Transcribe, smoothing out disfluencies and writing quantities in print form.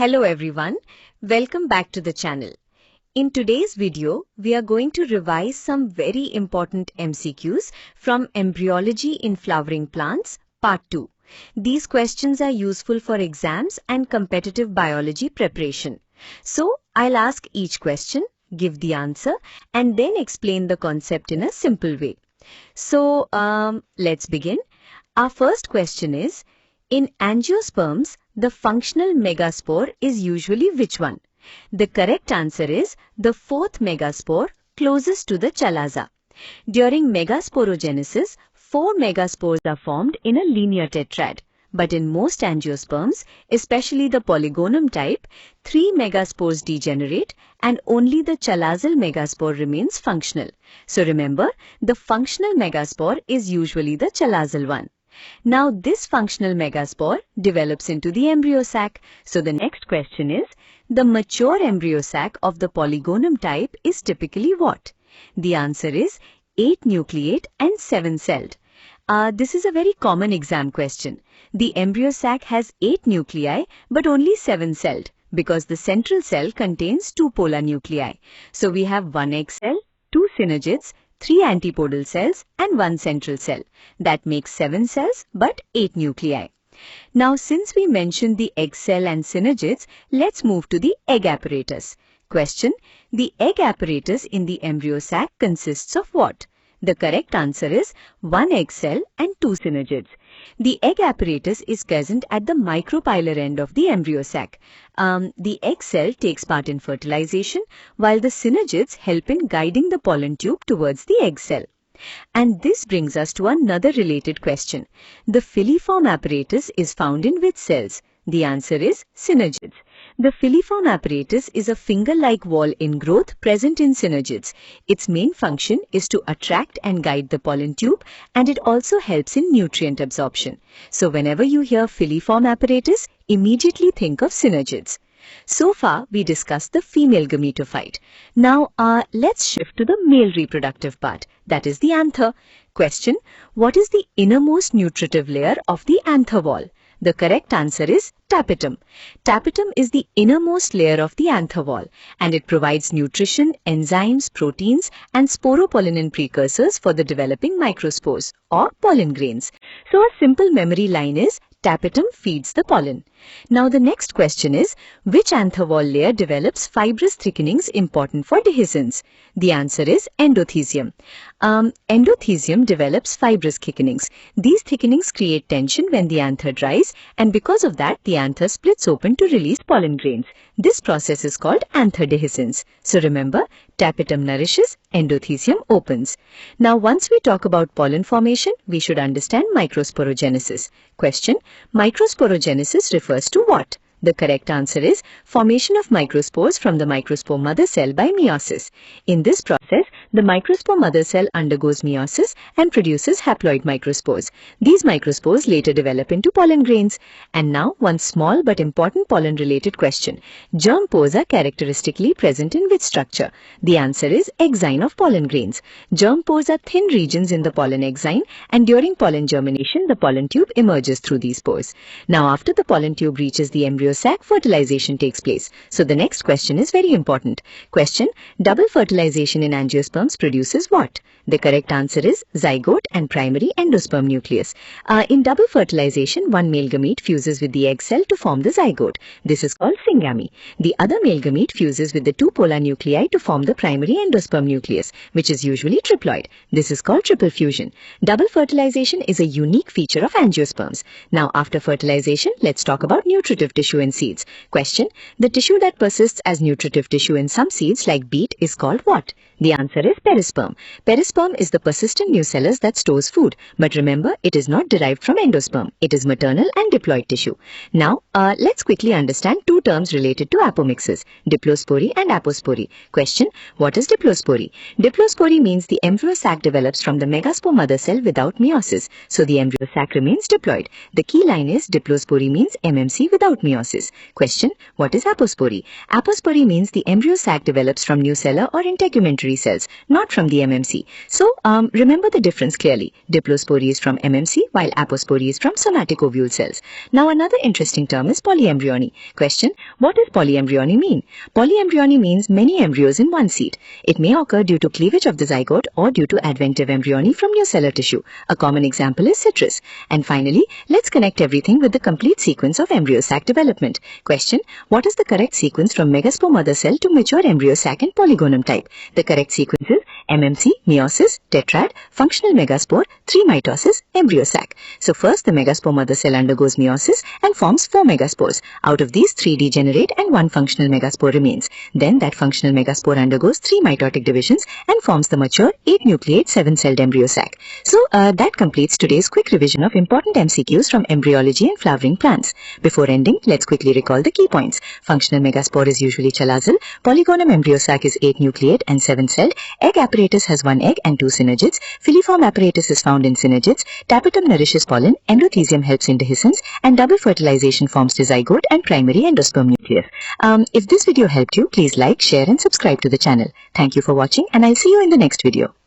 Hello everyone, welcome back to the channel. In today's video, we are going to revise some very important MCQs from Embryology in Flowering Plants, Part 2. These questions are useful for exams and competitive biology preparation. So, I'll ask each question, give the answer, and then explain the concept in a simple way. So, let's begin. Our first question is, in angiosperms, the functional megaspore is usually which one? The correct answer is the fourth megaspore closest to the chalaza. During megasporogenesis, 4 megaspores are formed in a linear tetrad. But in most angiosperms, especially the polygonum type, 3 megaspores degenerate and only the chalazal megaspore remains functional. So remember, the functional megaspore is usually the chalazal one. Now this functional megaspore develops into the embryo sac. So the next question is, the mature embryo sac of the polygonum type is typically what? The answer is 8 nucleate and 7 celled. This is a very common exam question. The embryo sac has 8 nuclei but only 7 celled because the central cell contains 2 polar nuclei. So we have 1 egg cell, 2 synergids, 3 antipodal cells and 1 central cell. That makes 7 cells but 8 nuclei. Now since we mentioned the egg cell and synergids, let's move to the egg apparatus. Question: the egg apparatus in the embryo sac consists of what? The correct answer is 1 egg cell and 2 synergids. The egg apparatus is present at the micropylar end of the embryo sac. The egg cell takes part in fertilization while the synergids help in guiding the pollen tube towards the egg cell. And this brings us to another related question. The filiform apparatus is found in which cells? The answer is synergids. The filiform apparatus is a finger-like wall ingrowth present in synergids. Its main function is to attract and guide the pollen tube, and it also helps in nutrient absorption. So whenever you hear filiform apparatus, immediately think of synergids. So far, we discussed the female gametophyte. Now, let's shift to the male reproductive part, that is the anther. Question: what is the innermost nutritive layer of the anther wall? The correct answer is tapetum. Tapetum is the innermost layer of the anther wall, and it provides nutrition, enzymes, proteins, and sporopollenin precursors for the developing microspores or pollen grains. So a simple memory line is tapetum feeds the pollen. Now the next question is, which anther wall layer develops fibrous thickenings important for dehiscence? The answer is endothecium. Endothecium develops fibrous thickenings. These thickenings create tension when the anther dries, and because of that the anther splits open to release pollen grains. This process is called anther dehiscence. So remember, tapetum nourishes, endothecium opens. Now once we talk about pollen formation, we should understand microsporogenesis. Question: microsporogenesis refers to what? The correct answer is formation of microspores from the microspore mother cell by meiosis. In this process, the microspore mother cell undergoes meiosis and produces haploid microspores. These microspores later develop into pollen grains. And now one small but important pollen related question. Germ pores are characteristically present in which structure? The answer is exine of pollen grains. Germ pores are thin regions in the pollen exine, and during pollen germination, the pollen tube emerges through these pores. Now after the pollen tube reaches the embryo sac, fertilization takes place. So the next question is very important. Question: double fertilization in angiosperms produces what? The correct answer is zygote and primary endosperm nucleus. In double fertilization, one male gamete fuses with the egg cell to form the zygote. This is called syngamy. The other male gamete fuses with the 2 polar nuclei to form the primary endosperm nucleus, which is usually triploid. This is called triple fusion. Double fertilization is a unique feature of angiosperms. Now after fertilization, let's talk about nutritive tissue in seeds. Question: the tissue that persists as nutritive tissue in some seeds like beet is called what? The answer is perisperm. Perisperm is the persistent nucellus that stores food. But remember, it is not derived from endosperm. It is maternal and diploid tissue. Now, let's quickly understand 2 terms related to apomixis, diplospory and apospory. Question: what is diplospory? Diplospory means the embryo sac develops from the megaspore mother cell without meiosis. So the embryo sac remains diploid. The key line is diplospory means MMC without meiosis. Question: what is apospory? Apospory means the embryo sac develops from nucellar or integumentary secondary cells, not from the MMC. So remember the difference clearly. Diplospory is from MMC while apospory is from somatic ovule cells. Now another interesting term is polyembryony. Question: what does polyembryony mean? Polyembryony means many embryos in one seed. It may occur due to cleavage of the zygote or due to adventive embryony from nucellar tissue. A common example is citrus. And finally, let's connect everything with the complete sequence of embryo sac development. Question: what is the correct sequence from megaspore mother cell to mature embryo sac and polygonum type? The correct sequence is MMC, meiosis, tetrad, functional megaspore, 3 mitosis, embryo sac. So first the megaspore mother cell undergoes meiosis and forms 4 megaspores. Out of these, 3 degenerate and 1 functional megaspore remains. Then that functional megaspore undergoes 3 mitotic divisions and forms the mature 8 nucleate 7-celled embryo sac. So that completes today's quick revision of important MCQs from embryology and flowering plants. Before ending, let's quickly recall the key points. Functional megaspore is usually chalazal. Polygonum embryo sac is 8 nucleate and 7-celled. Egg apparatus has 1 egg and 2 synergids. Filiform apparatus is found in synergids. Tapetum nourishes pollen. Endothecium helps in dehiscence. And double fertilization forms the zygote and primary endosperm nucleus. If this video helped you, please like, share and subscribe to the channel. Thank you for watching and I'll see you in the next video.